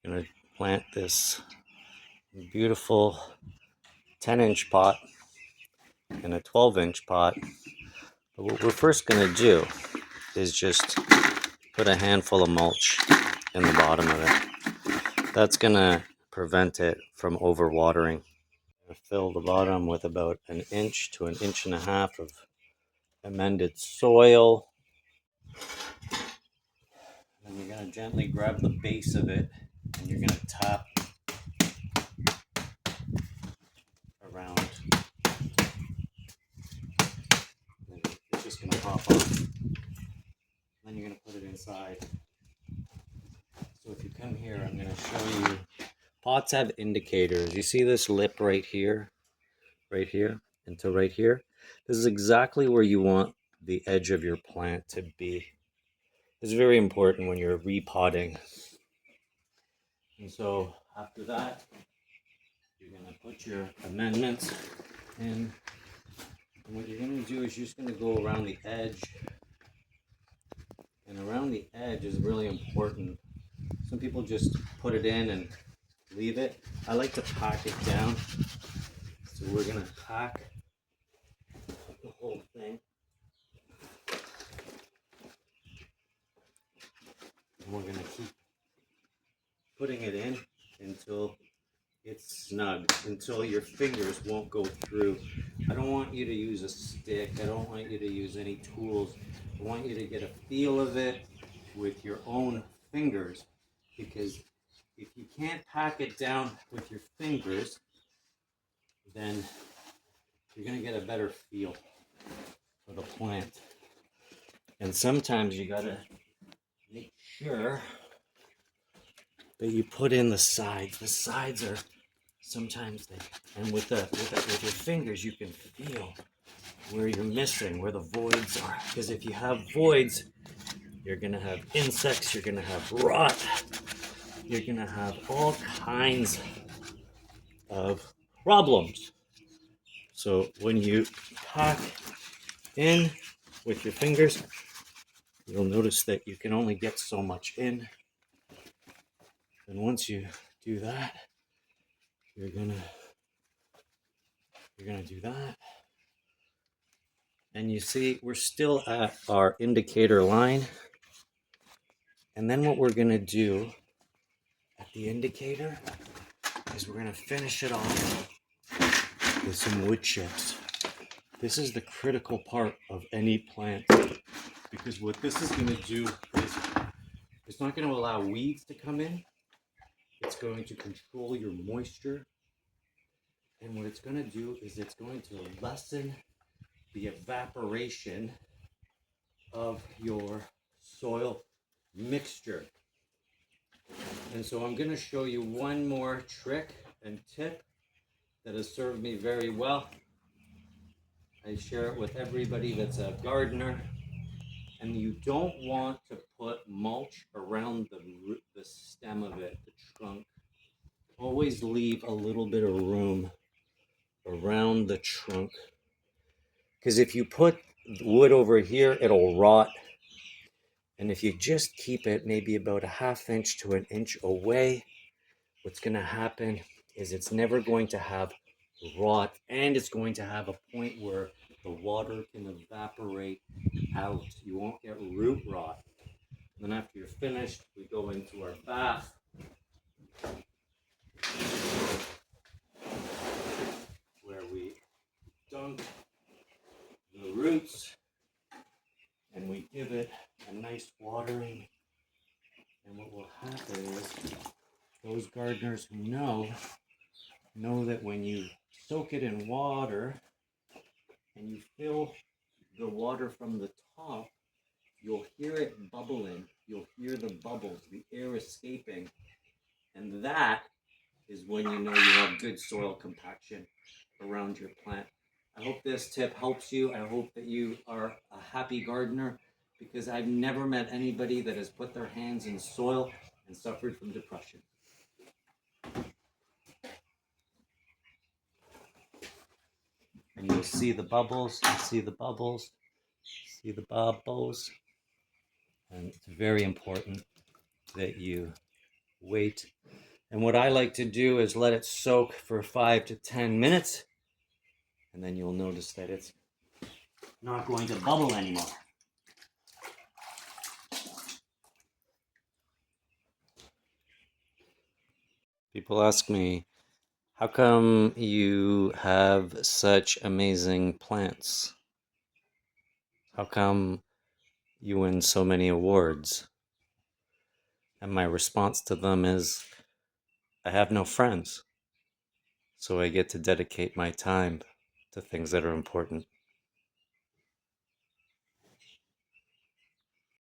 I'm going to plant this beautiful 10-inch pot in a 12-inch pot. But what we're first going to do is just put a handful of mulch in the bottom of it. That's going to prevent it from overwatering. I fill the bottom with about 1 inch to 1.5 inches of amended soil. Then you're going to gently grab the base of it and you're going to tap around. It's just going to pop off. Then you're going to put it inside. So if you come here, I'm going to show you. Pots have indicators. You see this lip right here, until right here? This is exactly where you want the edge of your plant to be. It's very important when you're repotting. And so after that, you're going to put your amendments in. And what you're going to do is you're just going to go around the edge. And around the edge is really important. Some people just put it in and leave it. I like to pack it down. So we're going to pack the whole thing. And we're going to keep putting it in until it's snug, until your fingers won't go through. I don't want you to use a stick. I don't want you to use any tools. I want you to get a feel of it with your own fingers, because if you can't pack it down with your fingers, then you're going to get a better feel for the plant. And sometimes you got to make sure that you put in the sides. The sides are sometimes and with your fingers you can feel where you're missing, where the voids are. Because if you have voids, you're gonna have insects, you're gonna have rot, you're gonna have all kinds of problems. So when you pack in with your fingers, you'll notice that you can only get so much in. And once you do that, you're gonna do that. And you see, we're still at our indicator line. And then what we're gonna do at the indicator is we're gonna finish it off with some wood chips. This is the critical part of any plant, because what this is gonna do is it's not gonna allow weeds to come in. It's going to control your moisture. And what it's gonna do is it's going to lessen the evaporation of your soil mixture. And so I'm going to show you one more trick and tip that has served me very well. I share it with everybody that's a gardener. And you don't want to put mulch around the stem of it, the trunk. Always leave a little bit of room around the trunk. Because if you put wood over here, it'll rot. And if you just keep it maybe about 1/2 inch to 1 inch away, what's going to happen is it's never going to have rot, and it's going to have a point where the water can evaporate out. You won't get root rot. And then after you're finished, we go into our bath, where we dunk the roots and we give it a nice watering. And what will happen is those gardeners who know that when you soak it in water and you fill the water from the top, you'll hear it bubbling. You'll hear the bubbles, the air escaping. And that is when you know you have good soil compaction around your plant. I hope this tip helps you. I hope that you are a happy gardener, because I've never met anybody that has put their hands in soil and suffered from depression. And you'll see the bubbles, see the bubbles. And it's very important that you wait. And what I like to do is let it soak for 5 to 10 minutes, and then you'll notice that it's not going to bubble anymore. People ask me, how come you have such amazing plants? How come you win so many awards? And my response to them is, I have no friends, so I get to dedicate my time to things that are important.